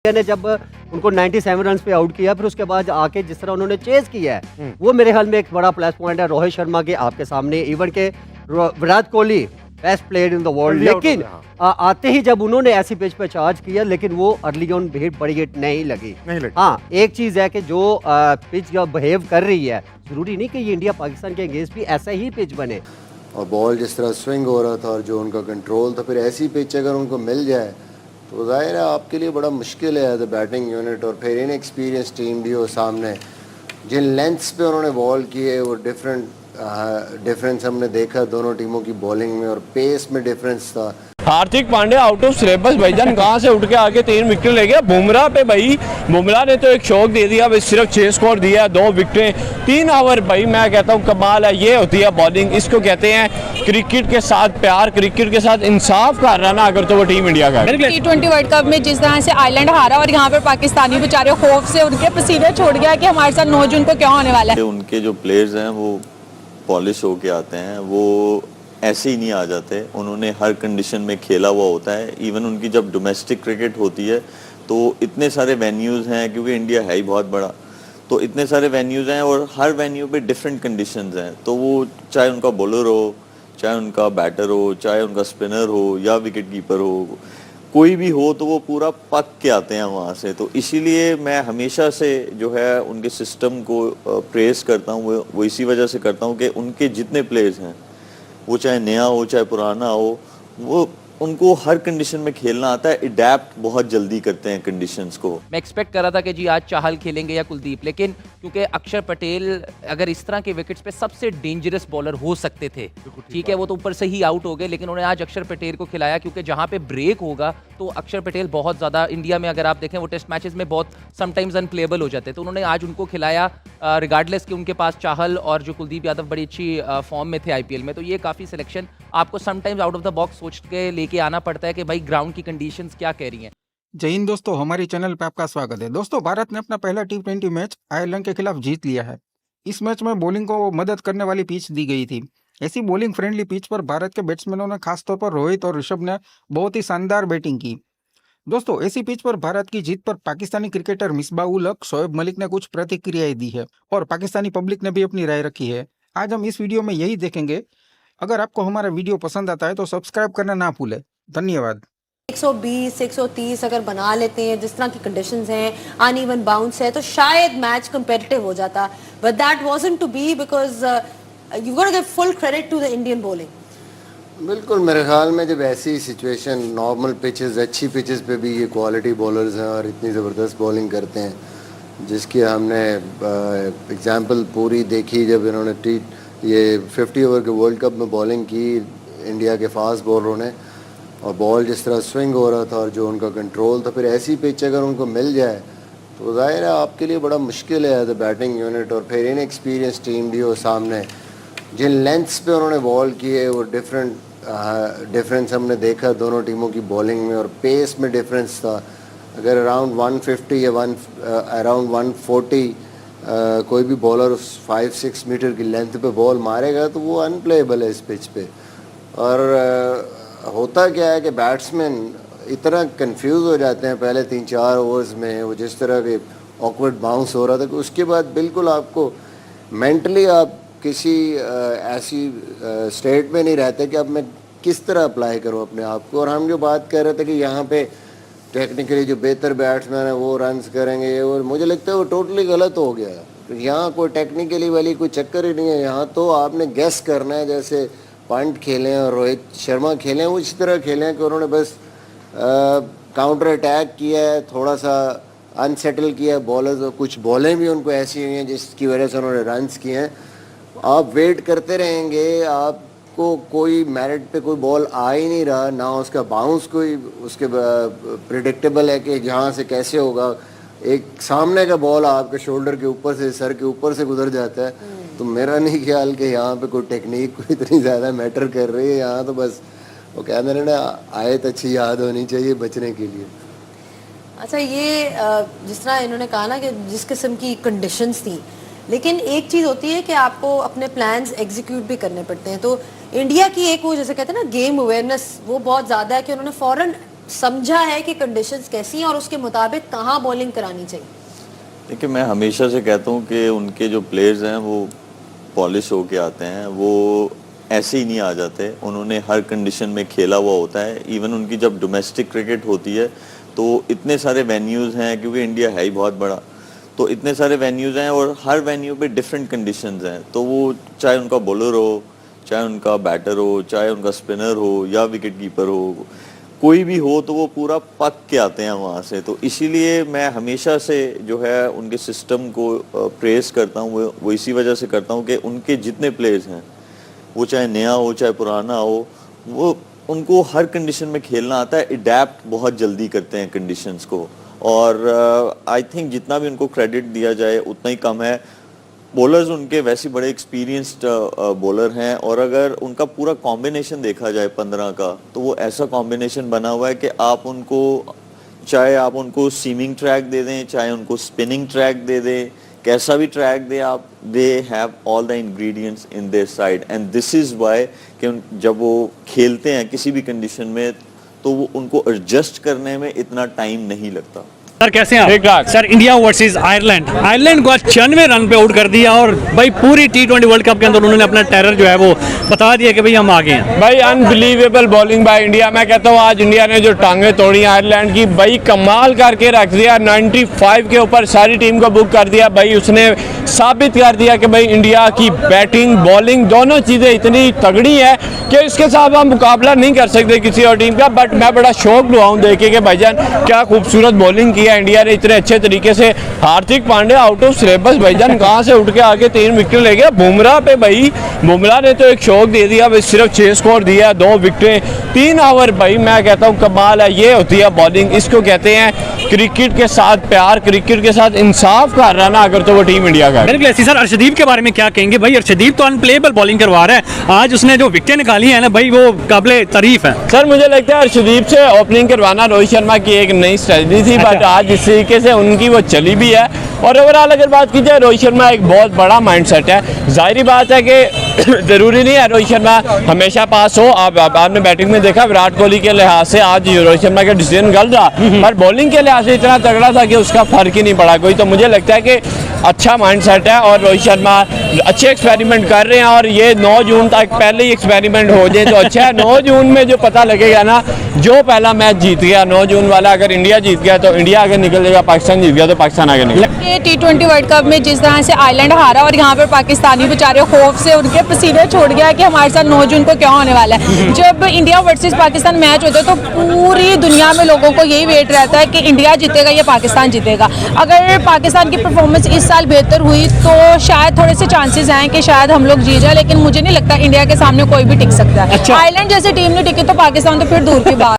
India ने जब उनको 97 रन पे आउट किया, फिर उसके बाद आके जिस तरह उन्होंने चेज किया है, वो मेरे ख्याल में एक बड़ा प्लस पॉइंट है रोहित शर्मा के आपके सामने। इवन के Virat Kohli best player in the world, लेकिन आते ही जब उन्होंने ऐसी पिच पे चार्ज किया, लेकिन वो अर्ली ऑन बड़ी हिट नहीं लगी। हाँ, एक चीज है कि जो पिच बिहेव कर रही है, जरूरी नहीं कि ये इंडिया पाकिस्तान के अगेंस्ट भी ऐसा ही पिच बने। और बॉल जिस तरह स्विंग हो रहा था और जो उनका कंट्रोल था, फिर ऐसी पिच अगर उनको मिल जाए तो जाहिर है आपके लिए बड़ा मुश्किल है एज अ बैटिंग यूनिट। और फिर इनएक्सपीरियंस टीम भी हो सामने, जिन लेंथ्स पे उन्होंने बॉल किए वो डिफरेंस हमने देखा दोनों टीमों की बॉलिंग में, और पेस में डिफरेंस था। Hardik Pandya out of syllabus भाईजान, कहाँ से उठ के आके 3 विकेट ले गया। बुमराह पे भाई, बुमराह ने तो एक शौक दे दिया भाई, सिर्फ 6 स्कोर दिया, 2 विकेटें, 3 ओवर भाई, मैं कहता हूँ कमाल है। ये होती है बॉलिंग, इसको कहते हैं क्रिकेट के साथ प्यार, क्रिकेट के साथ इंसाफ कर रहा ना अगर तो वो टीम इंडिया का। T20 वर्ल्ड कप में जिस तरह से आयरलैंड हारा और यहाँ पर पाकिस्तानी बेचारे खौफ से उनके पसीने छोड़ गया कि हमारे साथ 9 जून को क्या होने वाला है। उनके जो प्लेयर्स हैं वो पॉलिश होके आते हैं, वो ऐसे ही नहीं आ जाते, उन्होंने हर कंडीशन में खेला हुआ होता है। इवन उनकी जब डोमेस्टिक क्रिकेट होती है तो इतने सारे वेन्यूज़ हैं, क्योंकि इंडिया है ही बहुत बड़ा, तो इतने सारे वेन्यूज़ हैं और हर वेन्यू पे डिफरेंट कंडीशंस हैं। तो वो चाहे उनका बॉलर हो, चाहे उनका बैटर हो, चाहे उनका स्पिनर हो या विकेट कीपर हो, कोई भी हो, तो वो पूरा पक के आते हैं वहाँ से। तो इसीलिए मैं हमेशा से जो है उनके सिस्टम को प्रेस करता हूँ, वो इसी वजह से करता हूँ कि उनके जितने प्लेयर्स हैं, वो चाहे नया हो चाहे पुराना हो, वो उनको हर कंडीशन में खेलना आता है, अडैप्ट बहुत जल्दी करते हैं कंडीशंस को। मैं एक्सपेक्ट कर रहा था कि जी आज चाहल खेलेंगे या कुलदीप, लेकिन क्योंकि अक्षर पटेल अगर इस तरह के विकेट्स पे सबसे डेंजरस बॉलर हो सकते थे, ठीक है, वो तो ऊपर से ही आउट हो गए, लेकिन उन्होंने आज अक्षर पटेल को खिलाया, क्योंकि जहाँ पे ब्रेक होगा तो अक्षर पटेल बहुत ज़्यादा, इंडिया में अगर आप देखें वो टेस्ट मैचेस में बहुत समटाइम्स अनप्लेएबल हो जाते हैं, तो उन्होंने आज उनको खिलाया रिगार्डलेस कि उनके पास चाहल और जो कुलदीप यादव बड़ी अच्छी फॉर्म में थे आईपीएल में। तो ये काफ़ी सिलेक्शन आपको sometimes out of the box सोच के लेके आना पड़ता है कि भाई ग्राउंड की कंडीशंस क्या कह रही हैं। जय हिंद दोस्तों, हमारे चैनल पे आपका स्वागत है। दोस्तों, भारत ने अपना पहला T20 मैच आयरलैंड के खिलाफ जीत लिया है। इस मैच में बॉलिंग को मदद करने वाली पिच दी गई थी। ऐसी बॉलिंग फ्रेंडली पिच पर भारत के बैट्समैनों ने खासतौर पर रोहित और ऋषभ ने बहुत ही शानदार बैटिंग की। दोस्तों, ऐसी पिच पर भारत की जीत पर पाकिस्तानी क्रिकेटर मिसबाह-उल हक, शोएब मलिक ने कुछ प्रतिक्रियाएं दी है और पाकिस्तानी पब्लिक ने भी अपनी राय रखी है। आज हम इस वीडियो में यही देखेंगे। अगर आपको हमारा वीडियो पसंद आता है तो सब्सक्राइब करना ना भूलें। धन्यवाद। 120, 130 अगर बना लेते हैं, जिस तरह की कंडीशंस हैं, अनइवन बाउंस है, तो शायद मैच कंपेटिटिव हो जाता, but that wasn't to be because you got to give full credit to the Indian bowling. बिल्कुल, मेरे ख्याल में जब ऐसी सिचुएशन, नॉर्मल पिचेस, अच्छी पिचेस पे भी ये क्वालिटी बॉलर्स हैं और इतनी ज़बरदस्त बॉलिंग करते हैं, जिसकी हमने एग्जांपल पूरी देखी जब इन्होंने ये 50 ओवर के वर्ल्ड कप में बॉलिंग की इंडिया के फास्ट बॉलरों ने, और बॉल जिस तरह स्विंग हो रहा था और जो उनका कंट्रोल था, फिर ऐसी पिच अगर उनको मिल जाए तो जाहिर है आपके लिए बड़ा मुश्किल है एज अ बैटिंग यूनिट। और फिर इनएक्सपीरियंस टीम भी हो सामने, जिन लेंथ्स पे उन्होंने बॉल किए वो डिफरेंस हमने देखा दोनों टीमों की बॉलिंग में, और पेस में डिफरेंस था। अगर अराउंड 150 या अराउंड 140 कोई भी बॉलर 5-6 मीटर की लेंथ पे बॉल मारेगा तो वो अनप्लेएबल है इस पिच पे। और होता क्या है कि बैट्समैन इतना कंफ्यूज हो जाते हैं पहले 3-4 ओवर्स में, वो जिस तरह के ऑकवर्ड बाउंस हो रहा था कि उसके बाद बिल्कुल आपको मेंटली आप किसी ऐसी स्टेट में नहीं रहते कि अब मैं किस तरह अप्लाई करूं अपने आप को। और हम जो बात कर रहे थे कि यहाँ पे टेक्निकली जो बेहतर बैट्समैन है वो रन्स करेंगे, और मुझे लगता है वो टोटली गलत हो गया। यहाँ कोई टेक्निकली वाली कोई चक्कर ही नहीं है। यहाँ तो आपने गेस करना है, जैसे पंट खेलें और रोहित शर्मा खेलें, वो इसी तरह खेलें कि उन्होंने बस काउंटर अटैक किया है, थोड़ा सा अनसेटल किया है बॉलर्स, कुछ बॉलें भी उनको ऐसी हुई हैं जिसकी वजह से उन्होंने रन्स किए हैं। आप वेट करते रहेंगे, आपको कोई मेरिट पे कोई बॉल आ ही नहीं रहा, ना उसका बाउंस कोई उसके प्रिडिक्टेबल है कि जहाँ से कैसे होगा। एक सामने का बॉल आपके शोल्डर के ऊपर से, सर के ऊपर से गुजर जाता है। तो मेरा नहीं ख्याल कि यहाँ पे कोई टेक्निक कोई इतनी ज़्यादा मैटर कर रही है। यहाँ तो बस वो कहते हैं ना, आयत अच्छी याद होनी चाहिए बचने के लिए। अच्छा, ये जिस तरह इन्होंने कहा ना कि जिस किस्म की कंडीशंस थी, लेकिन एक चीज़ होती है कि आपको अपने प्लान्स एग्जीक्यूट भी करने पड़ते हैं। तो इंडिया की एक वो जैसे कहते हैं ना गेम अवेयरनेस, वो बहुत ज़्यादा है कि उन्होंने फ़ौरन समझा है कि कंडीशंस कैसी हैं और उसके मुताबिक कहाँ बॉलिंग करानी चाहिए? देखिए, मैं हमेशा से कहता हूँ कि उनके जो प्लेयर्स हैं वो पॉलिश होके आते हैं, वो ऐसे ही नहीं आ जाते। उन्होंने हर कंडीशन में खेला हुआ होता है। इवन उनकी जब डोमेस्टिक क्रिकेट होती है तो इतने सारे वेन्यूज़ हैं, क्योंकि इंडिया है ही बहुत बड़ा, तो इतने सारे वेन्यूज़ हैं और हर वेन्यू पे डिफरेंट कंडीशंस हैं। तो वो चाहे उनका बॉलर हो, चाहे उनका बैटर हो, चाहे उनका स्पिनर हो या विकेट कीपर हो, कोई भी हो, तो वो पूरा पक के आते हैं वहाँ से। तो इसीलिए मैं हमेशा से जो है उनके सिस्टम को प्रेस करता हूँ। वो इसी वजह से करता हूँ कि उनके जितने प्लेयर्स हैं, वो चाहे नया हो चाहे पुराना हो, वो उनको हर कंडीशन में खेलना आता है। अडेप्ट बहुत जल्दी करते हैं कंडीशंस को, और आई थिंक जितना भी उनको क्रेडिट दिया जाए उतना ही कम है। बॉलर्स उनके वैसे बड़े एक्सपीरियंस्ड बॉलर हैं, और अगर उनका पूरा कॉम्बिनेशन देखा जाए 15 का, तो वो ऐसा कॉम्बिनेशन बना हुआ है कि आप उनको सीमिंग ट्रैक दे दें, चाहे उनको स्पिनिंग ट्रैक दे दें, कैसा भी ट्रैक दे आप, they have all the ingredients in their side. And this is why कि जब वो खेलते हैं किसी भी कंडीशन में, तो वो उनको एडजस्ट करने में इतना टाइम नहीं लगता। सर कैसे हैं आप? ठीक ठाक। सर, इंडिया वर्सेस आयरलैंड को 96 रन पे आउट कर दिया, और भाई पूरी T20 वर्ल्ड कप के अंदर उन्होंने अपना टेरर जो है वो बता दिया कि भाई हम आगे हैं। भाई अनबिलीवेबल बॉलिंग बाय इंडिया। मैं कहता हूँ आज इंडिया ने जो टांगे तोड़ी आयरलैंड की, भाई कमाल करके रख दिया। 95 के ऊपर सारी टीम को बुक कर दिया। भाई उसने साबित कर दिया कि भाई इंडिया की बैटिंग बॉलिंग दोनों चीज़ें इतनी तगड़ी है कि इसके साथ हम मुकाबला नहीं कर सकते किसी और टीम का। बट मैं बड़ा शौक हुआ हूँ देखे कि भाईजान क्या खूबसूरत बॉलिंग की इंडिया ने इतने अच्छे तरीके से। Hardik Pandya out of syllabus भाईजान, कहां से उठ के आके 3 विकेट ले गया। बुमराह पे भाई, बुमराह ने तो एक शौक दे दिया, भाई सिर्फ 6 स्कोर दिया, 2 विकेटें, 3 ओवर। भाई मैं कहता हूं कमाल है। ये होती है बॉलिंग, इसको कहते हैं क्रिकेट के साथ प्यार, क्रिकेट के साथ इंसाफ कर रहा ना अगर, तो वो टीम इंडिया का। मेरे सर, अर्शदीप के बारे में क्या कहेंगे? भाई अर्शदीप तो अनप्लेएबल बॉलिंग करवा रहा है। आज उसने जो विकेटें निकाली है ना भाई, वो काबिले तारीफ है। सर मुझे लगता है अर्शदीप से ओपनिंग करवाना रोहित शर्मा की एक नई स्ट्रेटजी थी, बट आज इस तरीके से उनकी वो चली भी है। और ओवरऑल अगर बात की जाए, रोहित शर्मा एक बहुत बड़ा माइंडसेट है। जाहिर बात है कि ज़रूरी नहीं है रोहित शर्मा हमेशा पास हो। आपने बैटिंग में देखा, विराट कोहली के लिहाज से आज रोहित शर्मा का डिसीजन गलत रहा, पर बॉलिंग के लिहाज से इतना तगड़ा था कि उसका फर्क ही नहीं पड़ा कोई। तो मुझे लगता है कि अच्छा माइंडसेट है और रोहित शर्मा अच्छे एक्सपेरिमेंट कर रहे हैं, और ये 9 जून तक पहले ही एक्सपेरिमेंट हो जाए तो अच्छा है। 9 जून में जो पता लगेगा ना, जो पहला मैच जीत गया 9 जून वाला, अगर इंडिया जीत गया तो इंडिया आगे निकल जाएगा, पाकिस्तान जीत गया तो पाकिस्तान आगे निकल। T20 वर्ल्ड कप में जिस तरह से आयरलैंड हारा और यहाँ पर पाकिस्तानी बेचारे खौफ से उनके पसीने छोड़ गया कि हमारे साथ 9 जून को क्या होने वाला है। जब इंडिया वर्सेस पाकिस्तान मैच होता है तो पूरी दुनिया में लोगों को यही वेट रहता है कि इंडिया जीतेगा या पाकिस्तान जीतेगा। अगर पाकिस्तान की परफॉर्मेंस इस साल बेहतर हुई तो शायद थोड़े से चांसेस हैं कि शायद हम लोग जीत जाए, लेकिन मुझे नहीं लगता इंडिया के सामने कोई भी टिक सकता है। आयरलैंड जैसी टीम नहीं टिकी तो पाकिस्तान तो फिर दूर की बात।